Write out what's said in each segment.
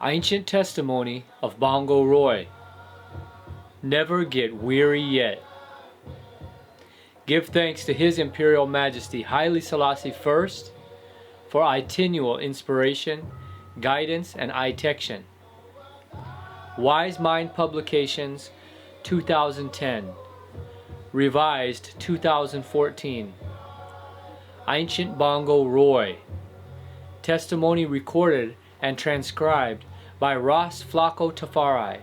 Ancient testimony of Bongo Roy. Never get weary yet. Give thanks to His Imperial Majesty Haile Selassie I for itinual inspiration, guidance, and itection. Wisemind Publications, 2010. Revised 2014. Ancient Bongo Roy. Testimony recorded and transcribed by Rastafari.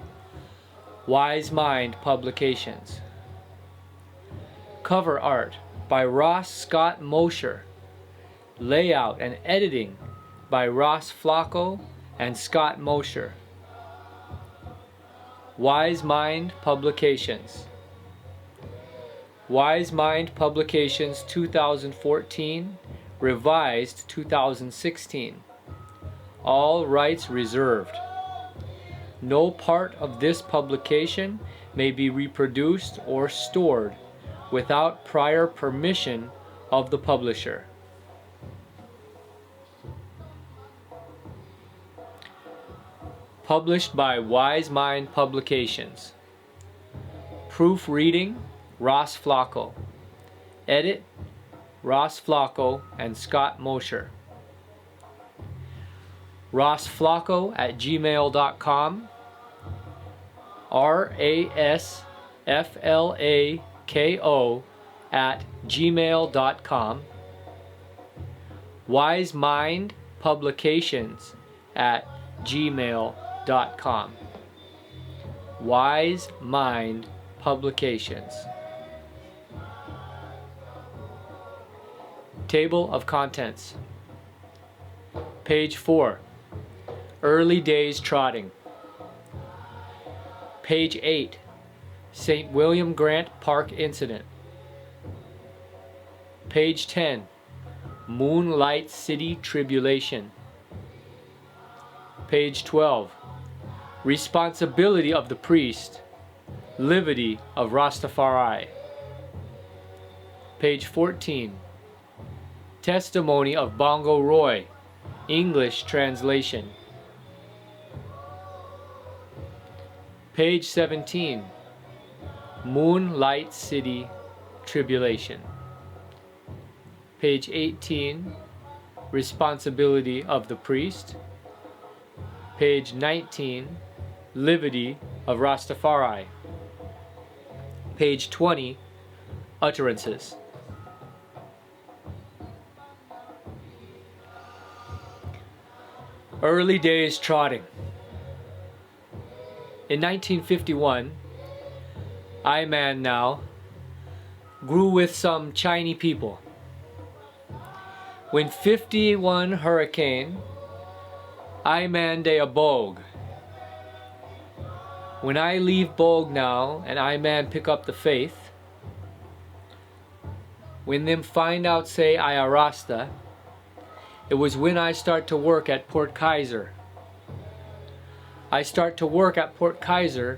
Wisemind Publications. Cover art by Ross Scott Mosher. Layout and editing by Ross Flacco and Scott Mosher. Wisemind Publications. Wisemind Publications 2014, revised 2016. All rights reserved. No part of this publication may be reproduced or stored without prior permission of the publisher. Published by Wisemind Publications. Proofreading, Ross Flacco. Edit, Ross Flacco and Scott Mosher. rossflacco@gmail.com. RASFLAKO@gmail.com. Wisemind Publications @gmail.com. Wisemind Publications. Table of Contents. Page 4. Early Days Trotting. Page 8. St. William Grant Park Incident. Page 10. Moonlight City Tribulation. Page 12. Responsibility of the Priest. Livity of Rastafari. Page 14. Testimony of Bongo Roy. English translation. Page 17. Moonlight City Tribulation. Page 18. Responsibility of the Priest. Page 19. Livity of Rastafari. Page 20. Utterances. Early Days Trotting. In 1951, I man now grew with some Chinese people. When 51 hurricane, I man day a bogue. When I leave bogue now and I man pick up the faith, when them find out say I a Rasta, it was when I start to work at Port Kaiser. I start to work at Port Kaiser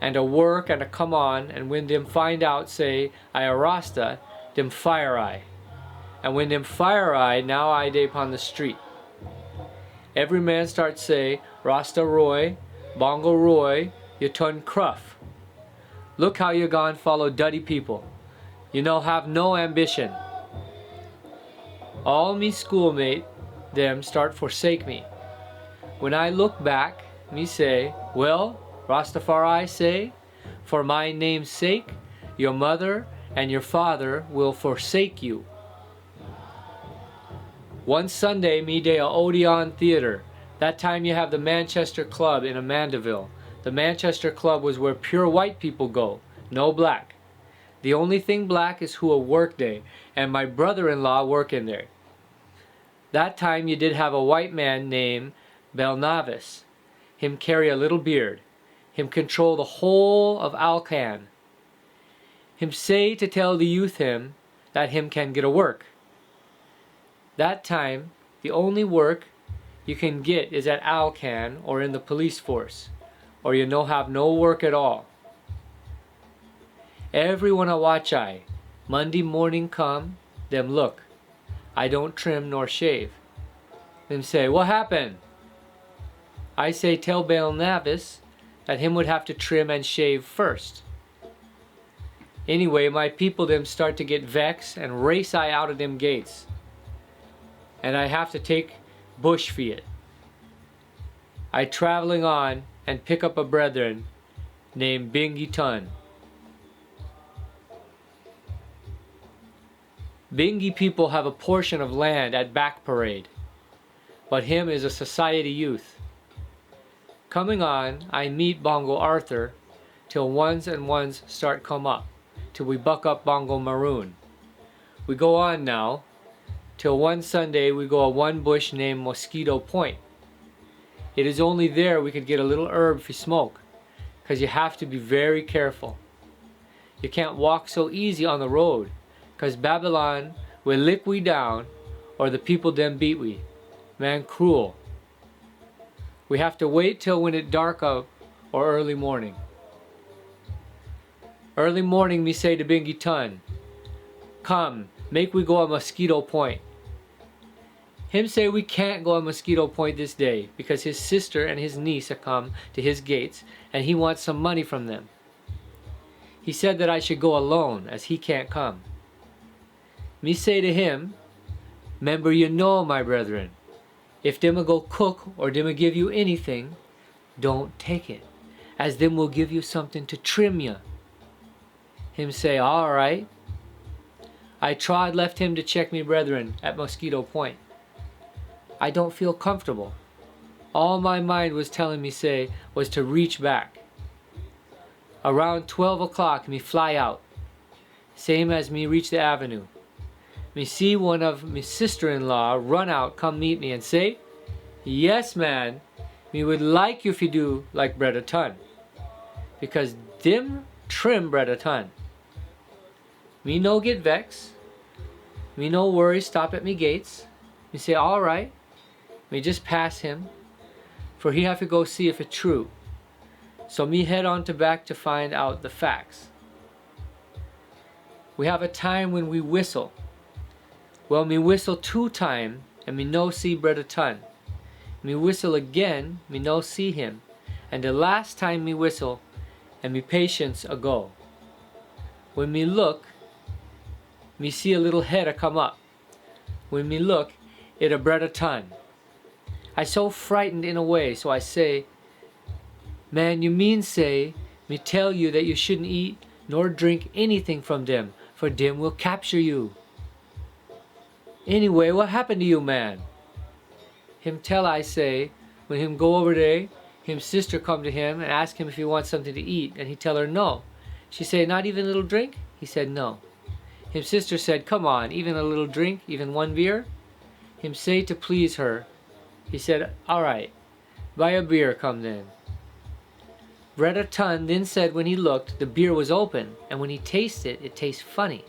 and a work and a come on, and when them find out say I a Rasta, them fire I. And when them fire I, now I day upon the street. Every man starts say, Rasta Roy, Bongo Roy, you turn cruff. Look how you gone follow duddy people. You know have no ambition. All me schoolmate, them start forsake me. When I look back, me say, well, Rastafari say, for my name's sake, your mother and your father will forsake you. One Sunday, me day a Odeon Theater. That time you have the Manchester Club in Amandaville. The Manchester Club was where pure white people go, no black. The only thing black is who a work day, and my brother-in-law work in there. That time you did have a white man named Belnavis. Him carry a little beard. Him control the whole of Alcan. Him say to tell the youth him that him can get a work. That time, the only work you can get is at Alcan or in the police force, or you no have no work at all. Everyone a watch I. Monday morning come, them look. I don't trim nor shave. Them say, what happened? I say tell Baal Navis that him would have to trim and shave first. Anyway, my people them start to get vexed and race I out of them gates. And I have to take bush for it. I traveling on and pick up a brethren named Bingi Tun. Bingi people have a portion of land at Back Parade, but him is a society youth. Coming on, I meet Bongo Arthur till ones and ones start come up, till we buck up Bongo Maroon. We go on now, till one Sunday we go a one bush named Mosquito Point. It is only there we could get a little herb for smoke, cause you have to be very careful. You can't walk so easy on the road, cause Babylon will lick we down, or the people them beat we. Man cruel. We have to wait till when it dark up, or early morning. Early morning me say to Bingi Tun, come, make we go a Mosquito Point. Him say we can't go a Mosquito Point this day, because his sister and his niece are come to his gates, and he wants some money from them. He said that I should go alone, as he can't come. Me say to him, member you know, my brethren, if them will go cook or them will give you anything, don't take it, as them will give you something to trim you. Him say, all right. I trod left him to check me brethren at Mosquito Point. I don't feel comfortable. All my mind was telling me say was to reach back. Around 12 o'clock me fly out, same as me reach the avenue. Me see one of me sister-in-law run out come meet me and say, yes man, me would like you if you do like Brother Tun, because dim trim Brother Tun. Me no get vexed, me no worry stop at me gates, me say alright, me just pass him, for he have to go see if it's true. So me head on to back to find out the facts. We have a time when we whistle. Well, me whistle 2 times and me no see Brother Tun. Me whistle again, me no see him. And the last time me whistle, and me patience a go. When me look, me see a little head a come up. When me look, it a Brother Tun. I so frightened in a way, so I say, man, you mean say, me tell you that you shouldn't eat nor drink anything from them, for them will capture you. Anyway, what happened to you, man? Him tell I say, when him go over there, him sister come to him and ask him if he wants something to eat, and he tell her no. She say, not even a little drink? He said no. Him sister said, come on, even a little drink, even 1 beer? Him say to please her. He said, alright, buy a beer, come then. Brother Tun then said when he looked, the beer was open, and when he tasted, it tastes funny.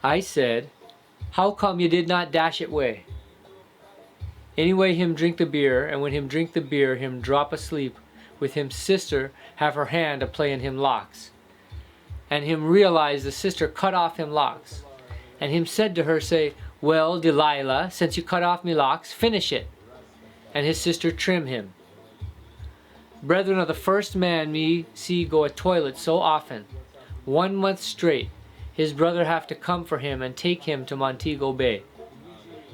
I said, how come you did not dash it away? Anyway, him drink the beer, and when him drink the beer, him drop asleep, with him sister have her hand a playing him locks. And him realize the sister cut off him locks. And him said to her, say, well, Delilah, since you cut off me locks, finish it. And his sister trim him. Brethren of the first man me see go a toilet so often, 1 month straight, his brother have to come for him and take him to Montego Bay.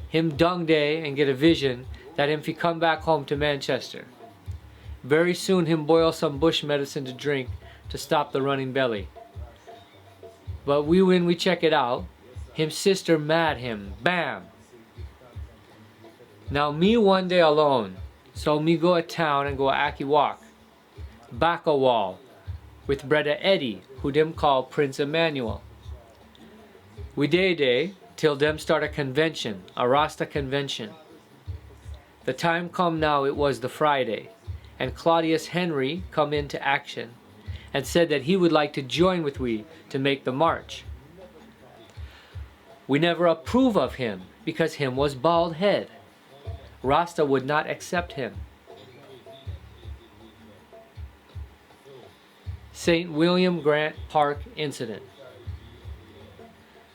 Him dung day and get a vision that him fi come back home to Manchester. Very soon him boil some bush medicine to drink to stop the running belly. But when we check it out, him sister mad him, bam! Now me one day alone, so me go a town and go a Aki walk, back a wall, with Brother Eddie, who them call Prince Emmanuel. We day till them start a convention, a Rasta convention. The time come now, it was the Friday, and Claudius Henry come into action, and said that he would like to join with we to make the march. We never approve of him, because him was bald head. Rasta would not accept him. St. William Grant Park Incident.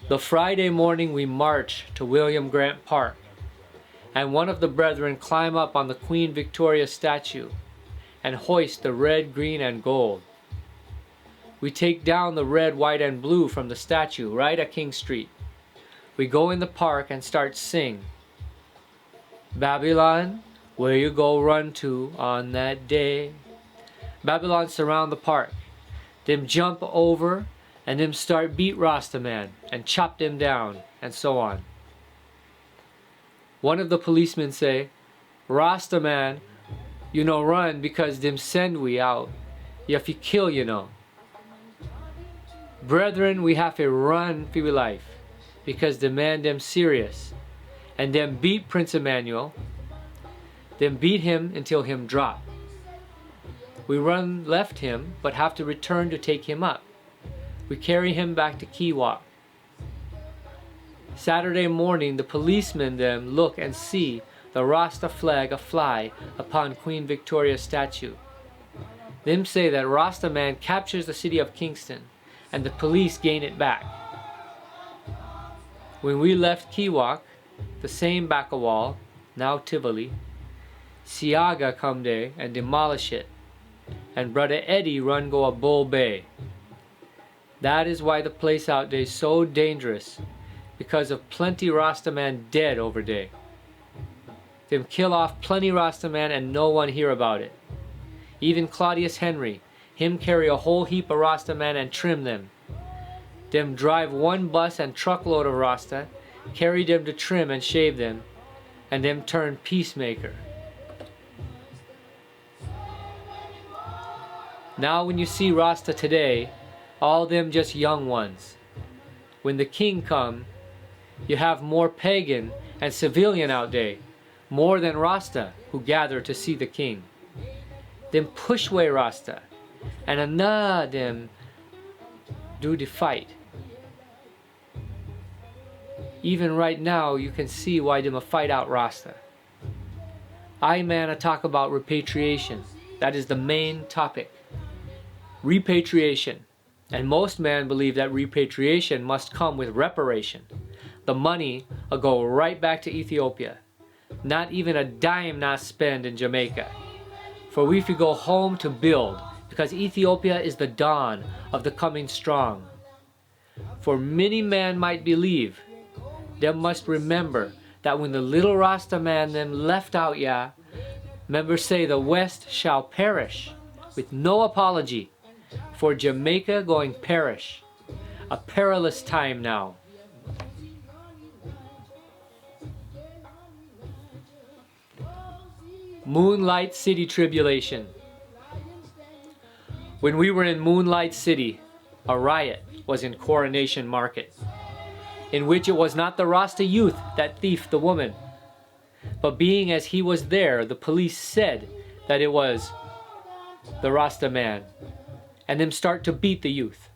The Friday morning we marched to William Grant Park, and one of the brethren climb up on the Queen Victoria statue and hoist the red, green, and gold. We take down the red, white, and blue from the statue right at King Street. We go in the park and start sing. Babylon, where you go run to on that day. Babylon surround the park. Them jump over and them start beat Rastaman and chop them down and so on. One of the policemen say, Rastaman, you know run because them send we out. If you kill, you know. Brethren, we have to run for your life because the man them serious. And them beat Prince Emmanuel. Them beat him until him drop. We run left him but have to return to take him up. We carry him back to Kiwak. Saturday morning the policemen them look and see the Rasta flag a-fly upon Queen Victoria's statue. Them say that Rasta man captures the city of Kingston and the police gain it back. When we left Kiwak, the same Bacawal, now Tivoli, Siaga come there and demolish it, and Brother Eddie run go a Bull Bay. That is why the place out there is so dangerous, because of plenty Rastaman dead over there. Them kill off plenty Rastaman and no one hear about it. Even Claudius Henry, him carry a whole heap of Rastaman and trim them. Them drive one bus and truckload of Rasta, carry them to trim and shave them, and them turn peacemaker. Now when you see Rasta today, all them just young ones. When the king come, you have more pagan and civilian out there, more than Rasta who gather to see the king. Them push way Rasta, and another them do the fight. Even right now you can see why them a fight out Rasta. I man a talk about repatriation. That is the main topic. Repatriation. And most men believe that repatriation must come with reparation. The money will go right back to Ethiopia. Not even a dime not spent in Jamaica. For we could go home to build, because Ethiopia is the dawn of the coming strong. For many men might believe, them must remember that when the little Rasta man them left out members say the West shall perish, with no apology. For Jamaica going perish. A perilous time now. Moonlight City Tribulation. When we were in Moonlight City, a riot was in Coronation Market, in which it was not the Rasta youth that thiefed the woman, but being as he was there, the police said that it was the Rasta man, and them start to beat the youth.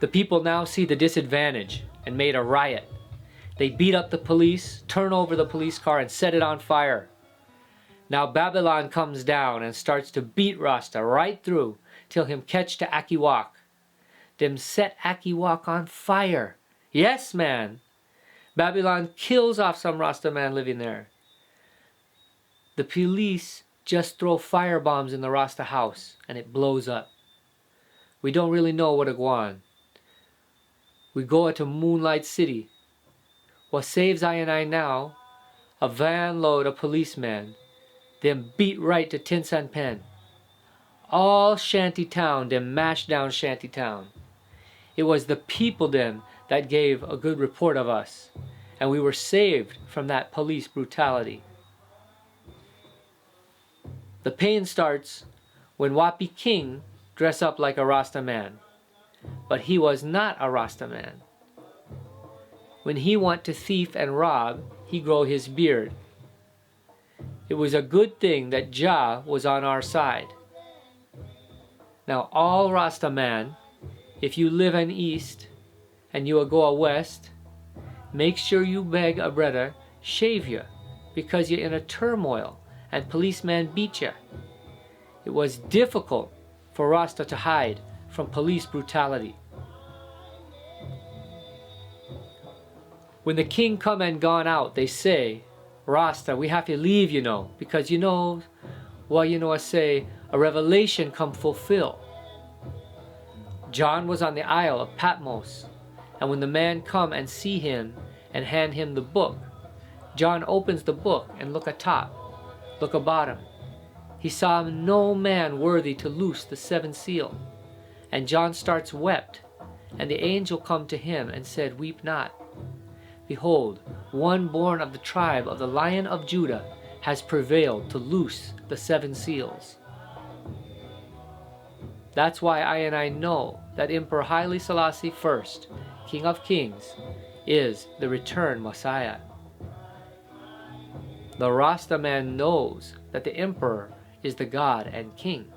The people now see the disadvantage and made a riot. They beat up the police, turn over the police car and set it on fire. Now Babylon comes down and starts to beat Rasta right through till him catch to Akiwak. Them set Akiwak on fire. Yes, man. Babylon kills off some Rasta man living there. The police just throw fire bombs in the Rasta house and it blows up. We don't really know what go on. We go to Moonlight City. What saves I and I now, a van load of policemen, them beat right to Tinsan Pen. All shanty town, them mashed down shanty town. It was the people them that gave a good report of us, and we were saved from that police brutality. The pain starts when Wapi King dressed up like a Rasta man, but he was not a Rasta man. When he want to thief and rob, he grow his beard. It was a good thing that Jah was on our side. Now all Rasta man, if you live in east and you go a west, make sure you beg a brother shave you, because you're in a turmoil and policemen beat you. It was difficult for Rasta to hide from police brutality. When the king come and gone out, they say, Rasta, we have to leave, because I say, a revelation come fulfill. John was on the Isle of Patmos, and when the man come and see him and hand him the book, John opens the book and look atop, look a bottom. He saw no man worthy to loose the 7 seal. And John starts wept, and the angel come to him and said, Weep not. Behold, one born of the tribe of the Lion of Judah has prevailed to loose the 7 seals. That's why I know that Emperor Haile Selassie I, King of Kings, is the returned Messiah. The Rasta man knows that the Emperor is the God and King.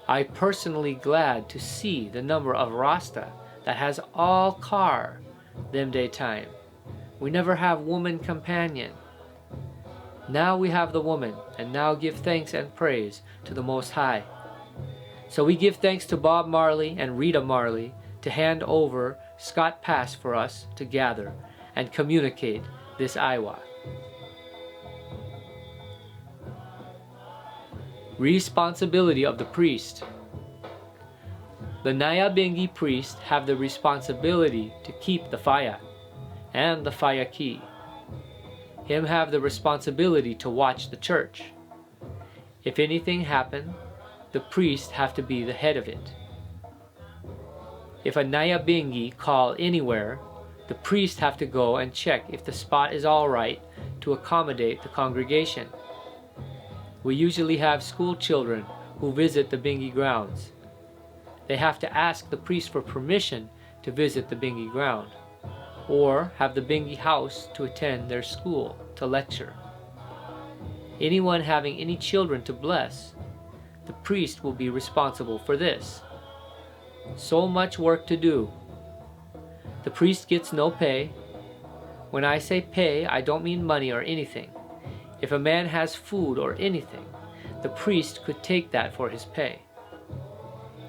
I personally glad to see the number of Rasta that has all car them day time. We never have woman companion. Now we have the woman, and now give thanks and praise to the Most High. So we give thanks to Bob Marley and Rita Marley to hand over Scott Pass for us to gather and communicate this Iwa. Responsibility of the priest. The Nyabingi priest have the responsibility to keep the fire and the fire key. Him have the responsibility to watch the church. If anything happen, the priest have to be the head of it. If a Nyabingi call anywhere, the priest have to go and check if the spot is all right to accommodate the congregation. We usually have school children who visit the Bingi grounds. They have to ask the priest for permission to visit the Bingi ground, or have the Bingi house to attend their school to lecture. Anyone having any children to bless, the priest will be responsible for this. So much work to do. The priest gets no pay. When I say pay, I don't mean money or anything. If a man has food or anything, the priest could take that for his pay.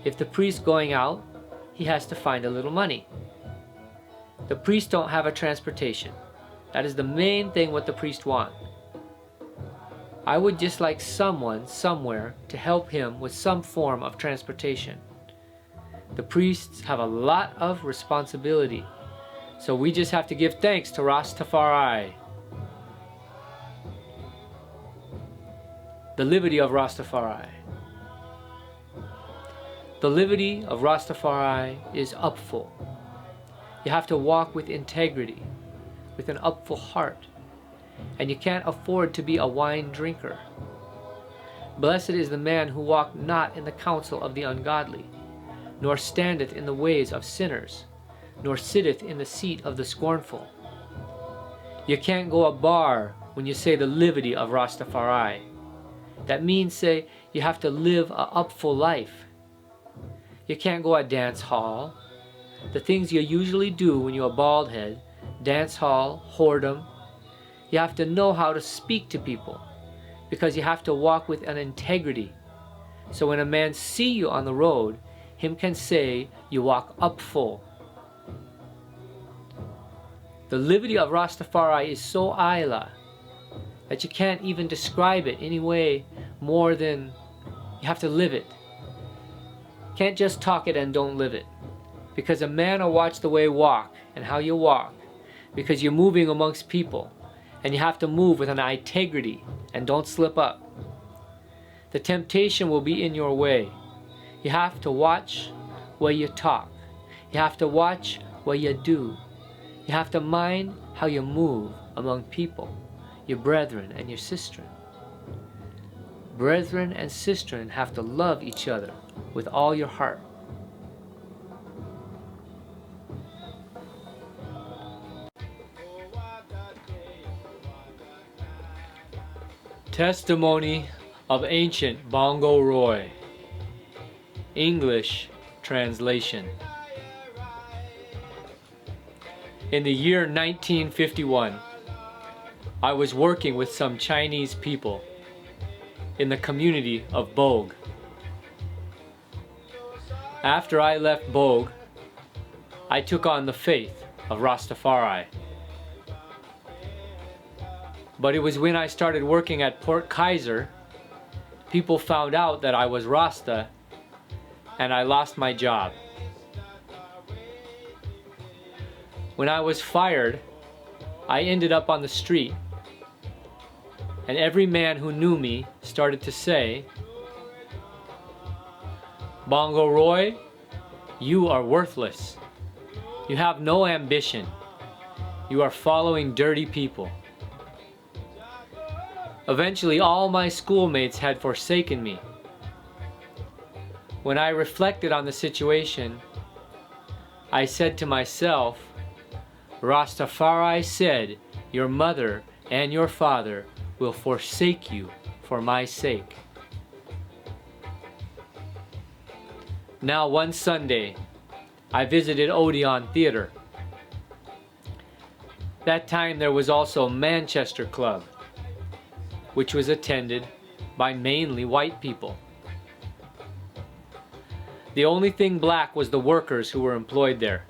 If the priest going out, he has to find a little money. The priest don't have a transportation. That is the main thing what the priest want. I would just like someone somewhere to help him with some form of transportation. The priests have a lot of responsibility, so we just have to give thanks to Rastafari. The liberty of Rastafari. The liberty of Rastafari is upful. You have to walk with integrity, with an upful heart, and you can't afford to be a wine drinker. Blessed is the man who walketh not in the counsel of the ungodly, nor standeth in the ways of sinners, nor sitteth in the seat of the scornful. You can't go a bar when you say the liberty of Rastafari. That means, say, you have to live a upful life. You can't go a dance hall. The things you usually do when you're a bald head, dance hall, whoredom. You have to know how to speak to people, because you have to walk with an integrity. So when a man see you on the road, him can say you walk upful. The liberty of Rastafari is so Isla that you can't even describe it any way more than you have to live it. Can't just talk it and don't live it. Because a man will watch the way you walk and how you walk, because you're moving amongst people, and you have to move with an integrity and don't slip up. The temptation will be in your way. You have to watch what you talk. You have to watch what you do. You have to mind how you move among people, your brethren and your sistren. Brethren and sistren have to love each other with all your heart. Testimony of Ancient Bongo Roy. English translation. In the year 1951, I was working with some Chinese people in the community of Bogue. After I left Bogue, I took on the faith of Rastafari. But it was when I started working at Port Kaiser, people found out that I was Rasta, and I lost my job. When I was fired, I ended up on the street, and every man who knew me started to say, "Bongo Roy, you are worthless. You have no ambition. You are following dirty people." Eventually, all my schoolmates had forsaken me. When I reflected on the situation, I said to myself, Rastafari said, "Your mother and your father will forsake you for my sake." Now one Sunday, I visited Odeon Theater. That time there was also Manchester Club, which was attended by mainly white people. The only thing black was the workers who were employed there.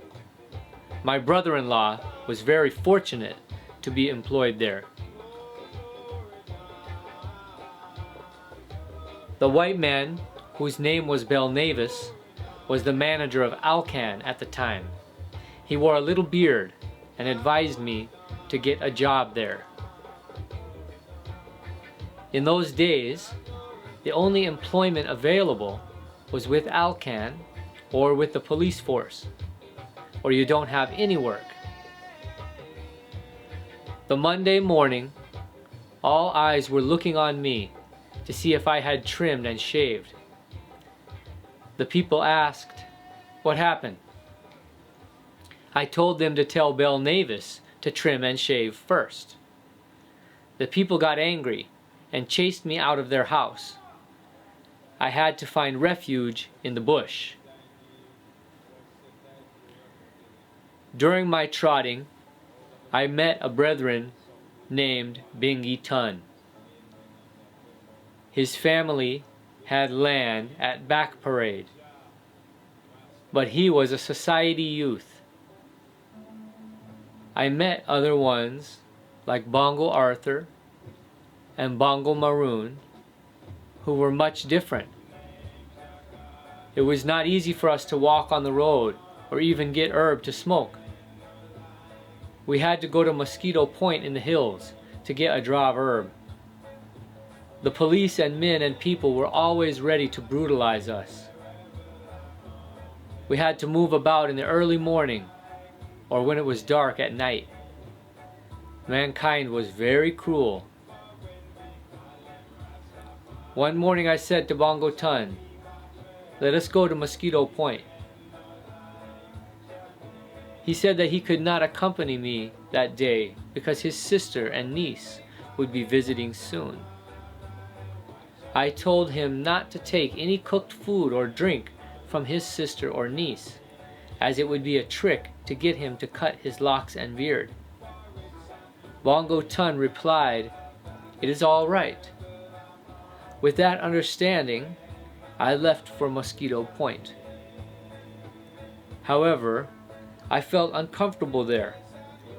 My brother-in-law was very fortunate to be employed there. The white man, whose name was Belnavis, was the manager of Alcan at the time. He wore a little beard and advised me to get a job there. In those days, the only employment available was with Alcan or with the police force, or you don't have any work. The Monday morning, all eyes were looking on me to see if I had trimmed and shaved. The people asked, "What happened?" I told them to tell Belnavis to trim and shave first. The people got angry and chased me out of their house. I had to find refuge in the bush. During my trotting, I met a brethren named Bingy Tun. His family had land at Back Parade, but he was a society youth. I met other ones like Bongo Arthur and Bongo Maroon, who were much different. It was not easy for us to walk on the road or even get herb to smoke. We had to go to Mosquito Point in the hills to get a draw of herb. The police and men and people were always ready to brutalize us. We had to move about in the early morning or when it was dark at night. Mankind was very cruel. One morning I said to Bongo Tun, "Let us go to Mosquito Point." He said that he could not accompany me that day because his sister and niece would be visiting soon. I told him not to take any cooked food or drink from his sister or niece, as it would be a trick to get him to cut his locks and beard. Bongo Tun replied, "It is all right." With that understanding, I left for Mosquito Point. However, I felt uncomfortable there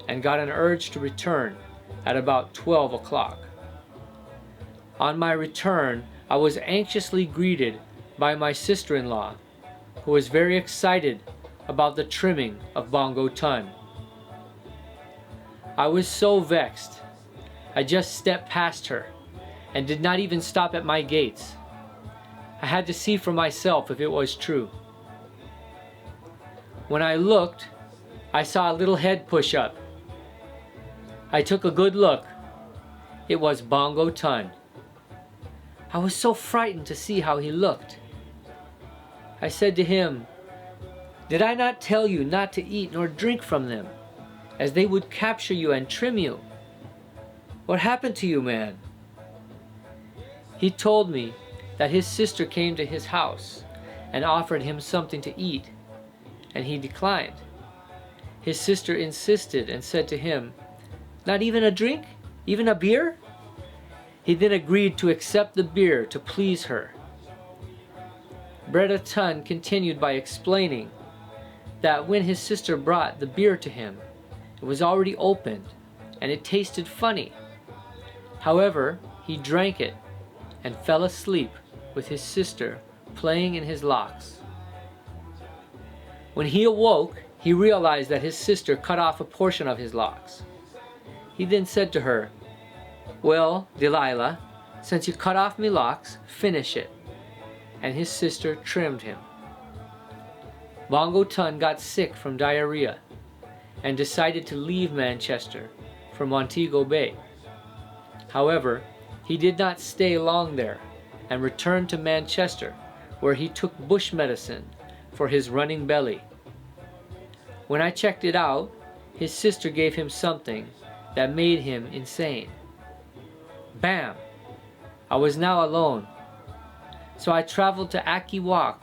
and got an urge to return at about 12 o'clock. On my return, I was anxiously greeted by my sister-in-law, who was very excited about the trimming of Bongo Tun. I was so vexed. I just stepped past her and did not even stop at my gates. I had to see for myself if it was true. When I looked, I saw a little head push up. I took a good look. It was Bongo Tun. I was so frightened to see how he looked. I said to him, "Did I not tell you not to eat nor drink from them, as they would capture you and trim you? What happened to you, man?" He told me that his sister came to his house and offered him something to eat, and he declined. His sister insisted and said to him, "Not even a drink? Even a beer?" He then agreed to accept the beer to please her. Breda Tun continued by explaining that when his sister brought the beer to him, it was already opened and it tasted funny. However, he drank it and fell asleep with his sister playing in his locks. When he awoke, he realized that his sister cut off a portion of his locks. He then said to her, "Well, Delilah, since you cut off me locks, finish it." And his sister trimmed him. Bongo Tun got sick from diarrhea and decided to leave Manchester for Montego Bay. However, he did not stay long there and returned to Manchester, where he took bush medicine for his running belly. When I checked it out, his sister gave him something that made him insane. Bam! I was now alone. So I traveled to Akiwak,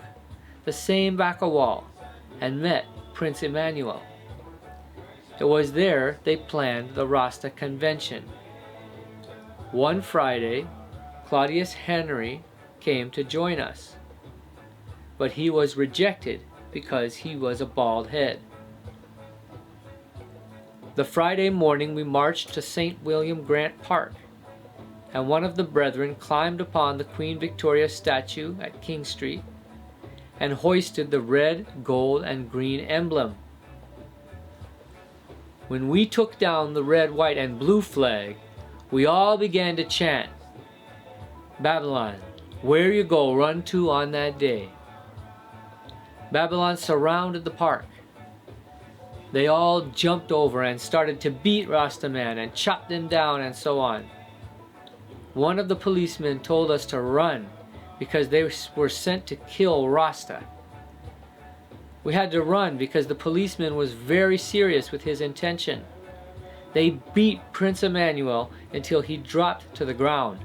the same Bakawal, and met Prince Emmanuel. It was there they planned the Rasta convention. One Friday, Claudius Henry came to join us, but he was rejected because he was a bald head. The Friday morning we marched to St. William Grant Park, and one of the brethren climbed upon the Queen Victoria statue at King Street and hoisted the red, gold, and green emblem. When we took down the red, white, and blue flag, we all began to chant, "Babylon, where you go, run to on that day." Babylon surrounded the park. They all jumped over and started to beat Rastaman and chop them down and so on. One of the policemen told us to run because they were sent to kill Rasta. We had to run because the policeman was very serious with his intention. They beat Prince Emmanuel until he dropped to the ground.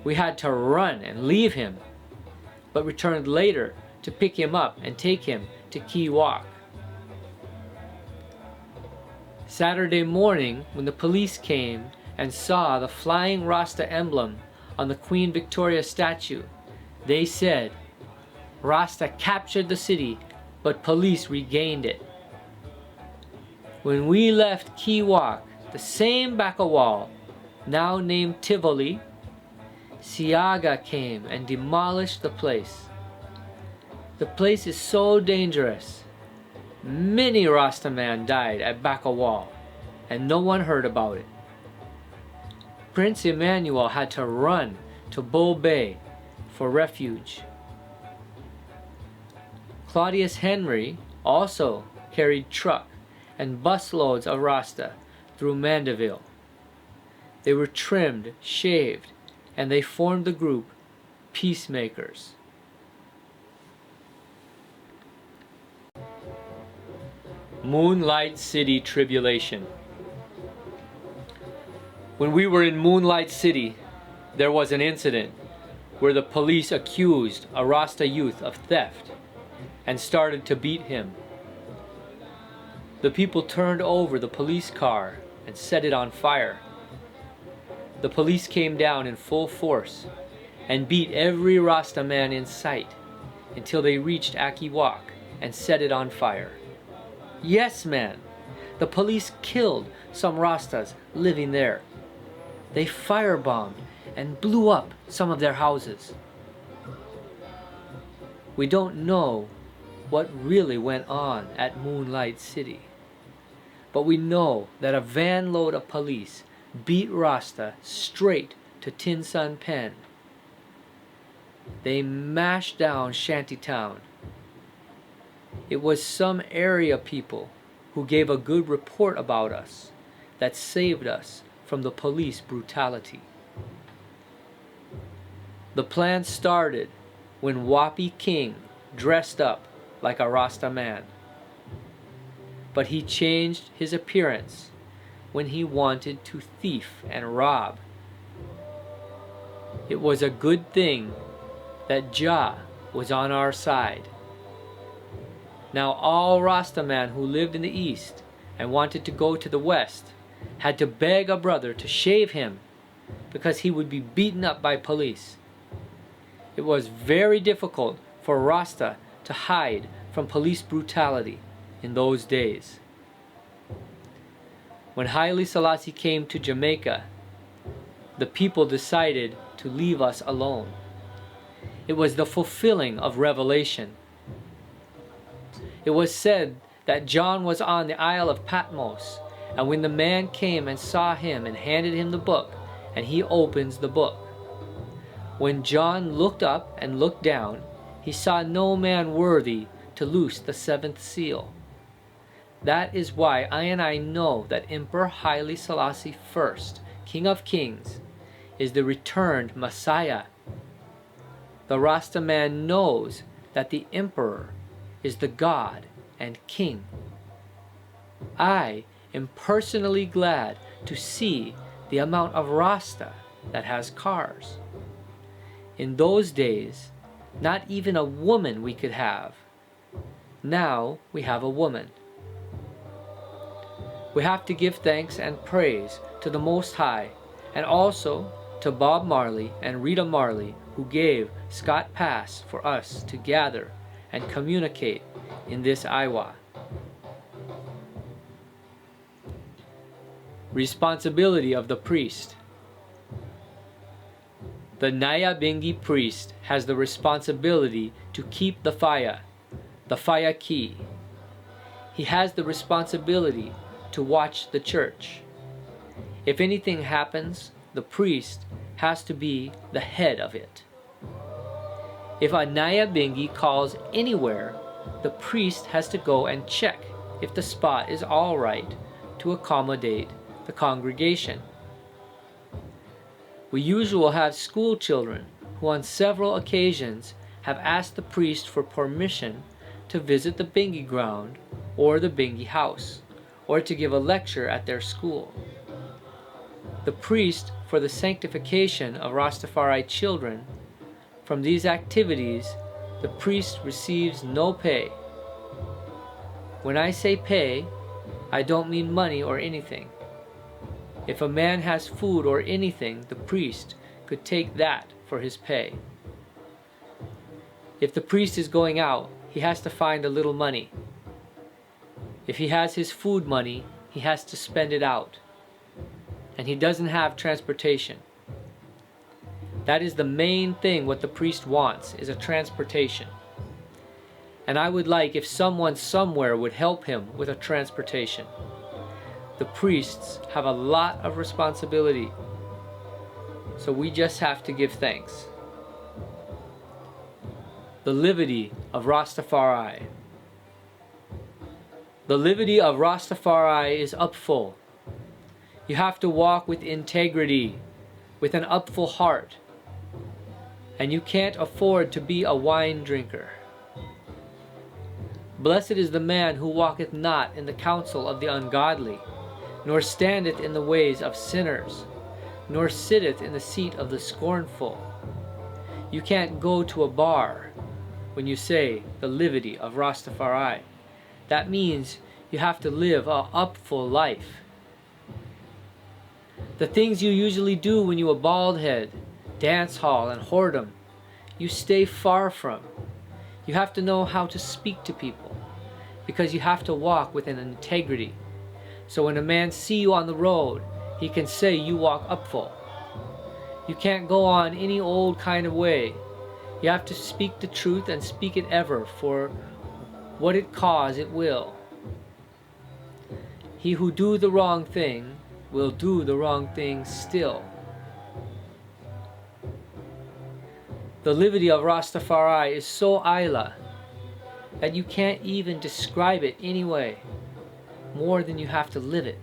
We had to run and leave him, but returned later to pick him up and take him to Kiwak. Saturday morning, when the police came and saw the flying Rasta emblem on the Queen Victoria statue, they said, "Rasta captured the city, but police regained it." When we left Kiwak, the same Bakawal, now named Tivoli, Siaga came and demolished the place. The place is so dangerous. Many Rastaman died at Bakawal, and no one heard about it. Prince Emmanuel had to run to Bull Bay for refuge. Claudius Henry also carried truck and busloads of Rasta through Mandeville. They were trimmed, shaved, and they formed the group Peacemakers. Moonlight City Tribulation. When we were in Moonlight City, there was an incident where the police accused a Rasta youth of theft and started to beat him. The people turned over the police car and set it on fire. The police came down in full force and beat every Rasta man in sight until they reached Akiwak and set it on fire. Yes, man, the police killed some Rastas living there. They firebombed and blew up some of their houses. We don't know what really went on at Moonlight City, but we know that a van load of police beat Rasta straight to Tin Sun Pen. They mashed down Shantytown. It was some area people who gave a good report about us that saved us from the police brutality. The plan started when Wapi King dressed up like a Rasta man. But he changed his appearance when he wanted to thief and rob. It was a good thing that Jah was on our side. Now all Rastaman who lived in the east and wanted to go to the west had to beg a brother to shave him because he would be beaten up by police. It was very difficult for Rasta to hide from police brutality in those days. When Haile Selassie came to Jamaica, the people decided to leave us alone. It was the fulfilling of Revelation. It was said that John was on the Isle of Patmos, and when the man came and saw him and handed him the book, and he opens the book. When John looked up and looked down, he saw no man worthy to loose the seventh seal. That is why I know that Emperor Haile Selassie I, King of Kings, is the returned Messiah. The Rasta man knows that the Emperor is the God and King. I am personally glad to see the amount of Rasta that has cars. In those days, not even a woman we could have. Now we have a woman. We have to give thanks and praise to the Most High, and also to Bob Marley and Rita Marley, who gave Scott Pass for us to gather and communicate in this Iwa. Responsibility of the priest. The Nyabingi priest has the responsibility to keep the fire key. He has the responsibility to watch the church. If anything happens, the priest has to be the head of it. If a Nyabingi calls anywhere, the priest has to go and check if the spot is all right to accommodate the congregation. We usually have school children who on several occasions have asked the priest for permission to visit the Bingi ground or the Bingi house, or to give a lecture at their school. The priest, for the sanctification of Rastafari children, from these activities, the priest receives no pay. When I say pay, I don't mean money or anything. If a man has food or anything, the priest could take that for his pay. If the priest is going out, he has to find a little money. If he has his food money, he has to spend it out. And he doesn't have transportation. That is the main thing what the priest wants, is a transportation. And I would like if someone somewhere would help him with a transportation. The priests have a lot of responsibility, so we just have to give thanks. The liberty of Rastafari. The liberty of Rastafari is upful. You have to walk with integrity, with an upful heart, and you can't afford to be a wine drinker. Blessed is the man who walketh not in the counsel of the ungodly, nor standeth in the ways of sinners, nor sitteth in the seat of the scornful. You can't go to a bar when you say the liberty of Rastafari. That means you have to live a upful life. The things you usually do when you a bald head, dance hall and whoredom, you stay far from. You have to know how to speak to people, because you have to walk with an integrity. So when a man see you on the road, he can say you walk upful. You can't go on any old kind of way. You have to speak the truth and speak it ever, for what it cause it will. He who do the wrong thing will do the wrong thing still. The liberty of Rastafari is so Isla that you can't even describe it anyway, more than you have to live it.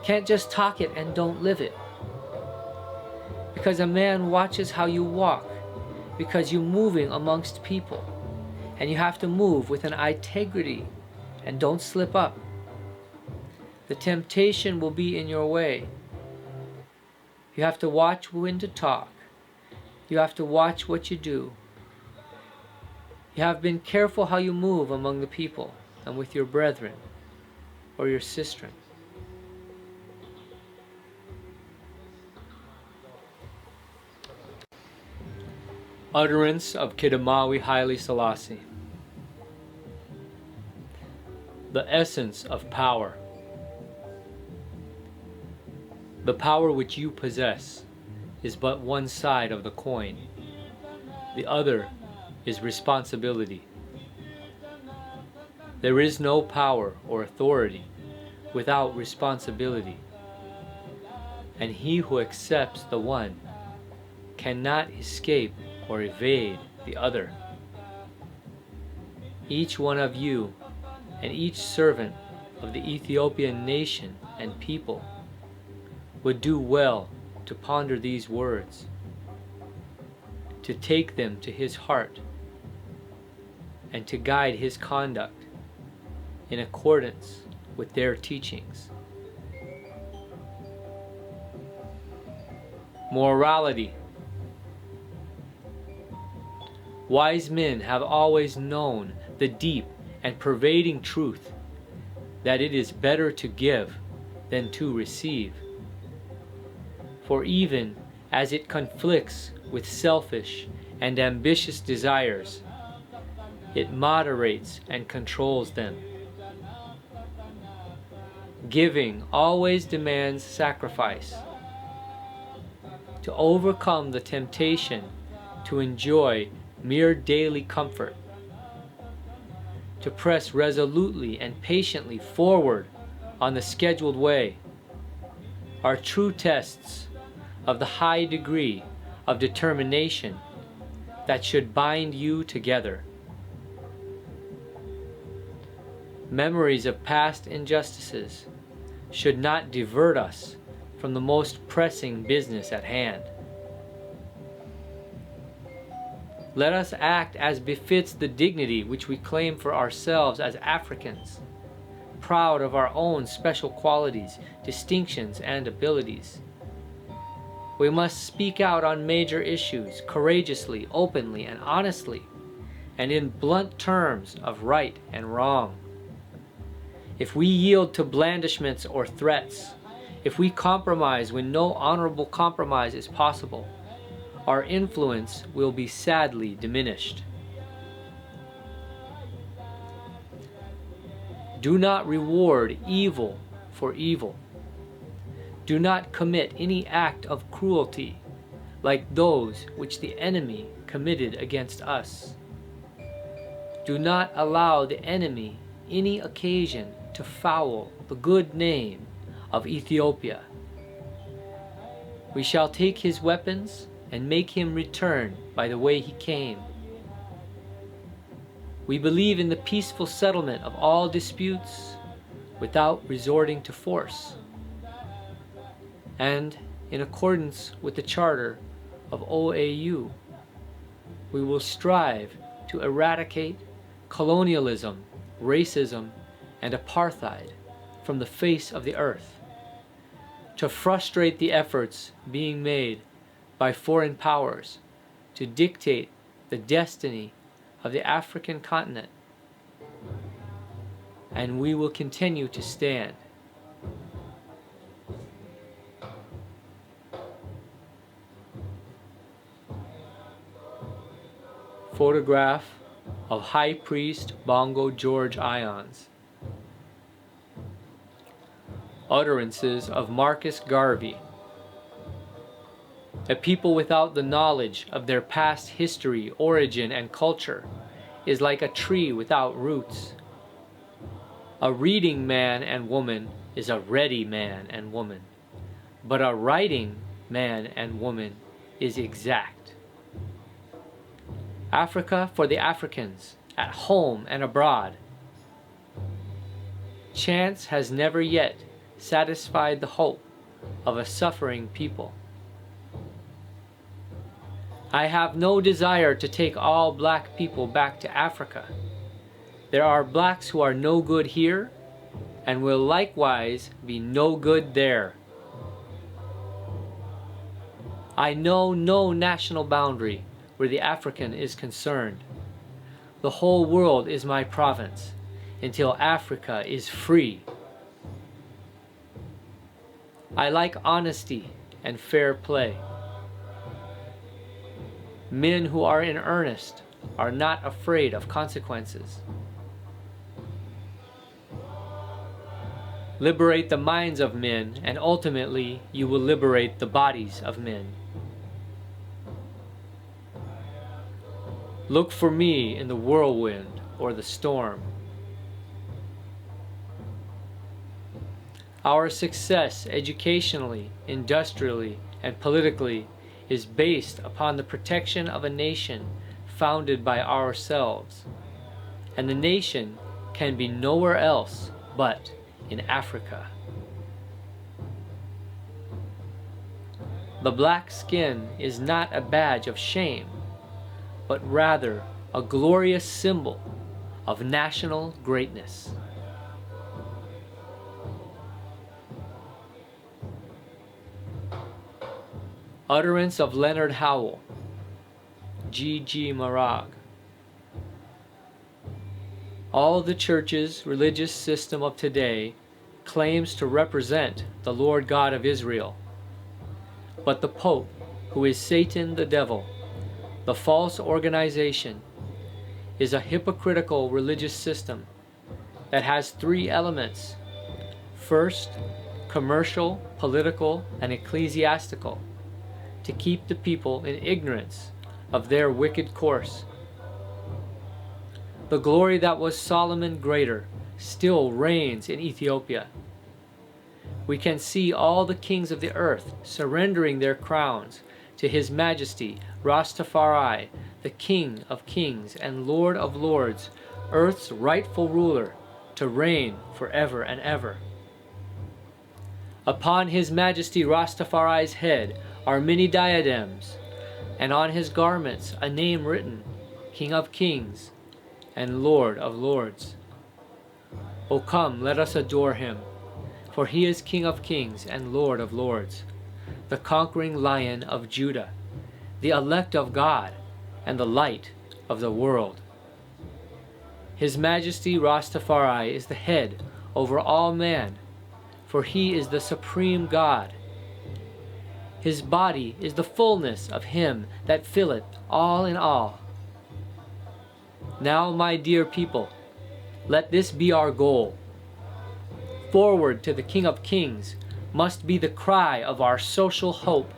Can't just talk it and don't live it. Because a man watches how you walk, because you're moving amongst people, and you have to move with an integrity and don't slip up. The temptation will be in your way. You have to watch when to talk. You have to watch what you do. You have been careful how you move among the people and with your brethren or your sistren. Utterance of Kidamawi Haile Selassie. The essence of power. The power which you possess is but one side of the coin. The other is responsibility. There is no power or authority without responsibility, and he who accepts the one cannot escape or evade the other. Each one of you and each servant of the Ethiopian nation and people would do well to ponder these words, to take them to his heart, and to guide his conduct in accordance with their teachings. Morality. Wise men have always known the deep and pervading truth that it is better to give than to receive. For even as it conflicts with selfish and ambitious desires, it moderates and controls them. Giving always demands sacrifice. To overcome the temptation to enjoy mere daily comfort, to press resolutely and patiently forward on the scheduled way, are true tests of the high degree of determination that should bind you together. Memories of past injustices should not divert us from the most pressing business at hand. Let us act as befits the dignity which we claim for ourselves as Africans, proud of our own special qualities, distinctions, and abilities. We must speak out on major issues courageously, openly, and honestly, and in blunt terms of right and wrong. If we yield to blandishments or threats, if we compromise when no honorable compromise is possible, our influence will be sadly diminished. Do not reward evil for evil. Do not commit any act of cruelty like those which the enemy committed against us. Do not allow the enemy any occasion to foul the good name of Ethiopia. We shall take his weapons and make him return by the way he came. We believe in the peaceful settlement of all disputes without resorting to force. And in accordance with the charter of OAU, we will strive to eradicate colonialism, racism, and apartheid from the face of the earth, to frustrate the efforts being made by foreign powers to dictate the destiny of the African continent, and we will continue to stand. Photograph of High Priest Bongo George Ions. Utterances of Marcus Garvey. A people without the knowledge of their past history, origin, and culture is like a tree without roots. A reading man and woman is a ready man and woman, but a writing man and woman is exact. Africa for the Africans, at home and abroad. Chance has never yet satisfied the hope of a suffering people. I have no desire to take all black people back to Africa. There are blacks who are no good here and will likewise be no good there. I know no national boundary where the African is concerned. The whole world is my province until Africa is free. I like honesty and fair play. Men who are in earnest are not afraid of consequences. Liberate the minds of men, and ultimately you will liberate the bodies of men. Look for me in the whirlwind or the storm. Our success educationally, industrially, and politically is based upon the protection of a nation founded by ourselves. And the nation can be nowhere else but in Africa. The black skin is not a badge of shame, but rather a glorious symbol of national greatness. Utterance of Leonard Howell, G.G. Marag. All the church's religious system of today claims to represent the Lord God of Israel. But the Pope, who is Satan the devil, the false organization, is a hypocritical religious system that has three elements. First, commercial, political, and ecclesiastical, to keep the people in ignorance of their wicked course. The glory that was Solomon greater still reigns in Ethiopia. We can see all the kings of the earth surrendering their crowns to His Majesty Rastafari, the King of kings and Lord of lords, earth's rightful ruler, to reign forever and ever. Upon His Majesty Rastafari's head are many diadems, and on his garments a name written, King of Kings and Lord of Lords. O come, let us adore him, for he is King of Kings and Lord of Lords, the conquering Lion of Judah, the elect of God, and the light of the world. His Majesty Rastafari is the head over all man, for he is the supreme God. His body is the fullness of him that filleth all in all. Now, my dear people, let this be our goal. Forward to the King of Kings must be the cry of our social hope.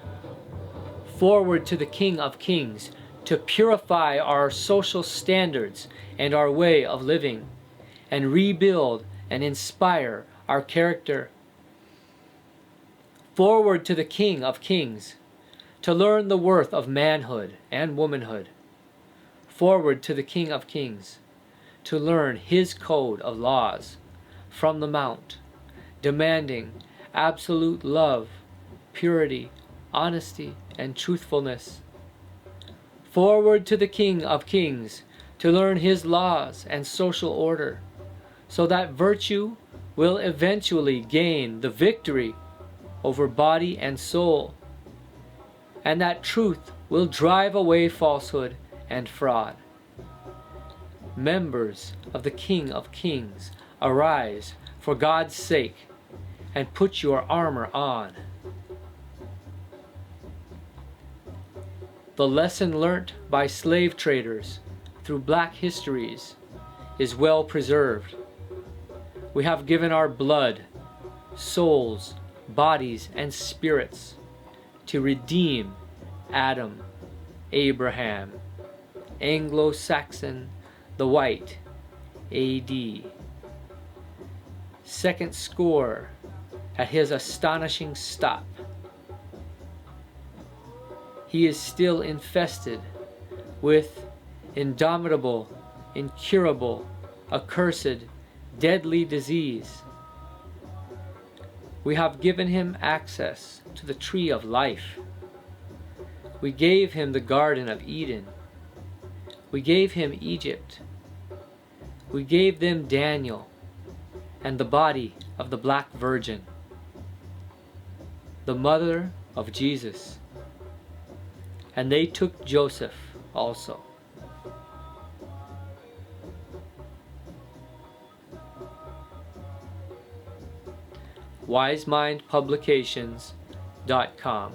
Forward to the King of Kings to purify our social standards and our way of living, and rebuild and inspire our character. Forward to the King of Kings to learn the worth of manhood and womanhood. Forward to the King of Kings to learn His code of laws from the Mount, demanding absolute love, purity, honesty, and truthfulness. Forward to the King of Kings to learn His laws and social order, so that virtue will eventually gain the victory over body and soul, and that truth will drive away falsehood and fraud. Members of the King of Kings, arise for God's sake and put your armor on. The lesson learnt by slave traders through black histories is well preserved. We have given our blood, souls, bodies, and spirits to redeem Adam, Abraham, Anglo-Saxon, the white, A.D. Second score at his astonishing stop. He is still infested with indomitable, incurable, accursed, deadly disease. We have given him access to the tree of life. We gave him the Garden of Eden. We gave him Egypt. We gave them Daniel and the body of the Black Virgin, the mother of Jesus. And they took Joseph also. Wisemindpublications.com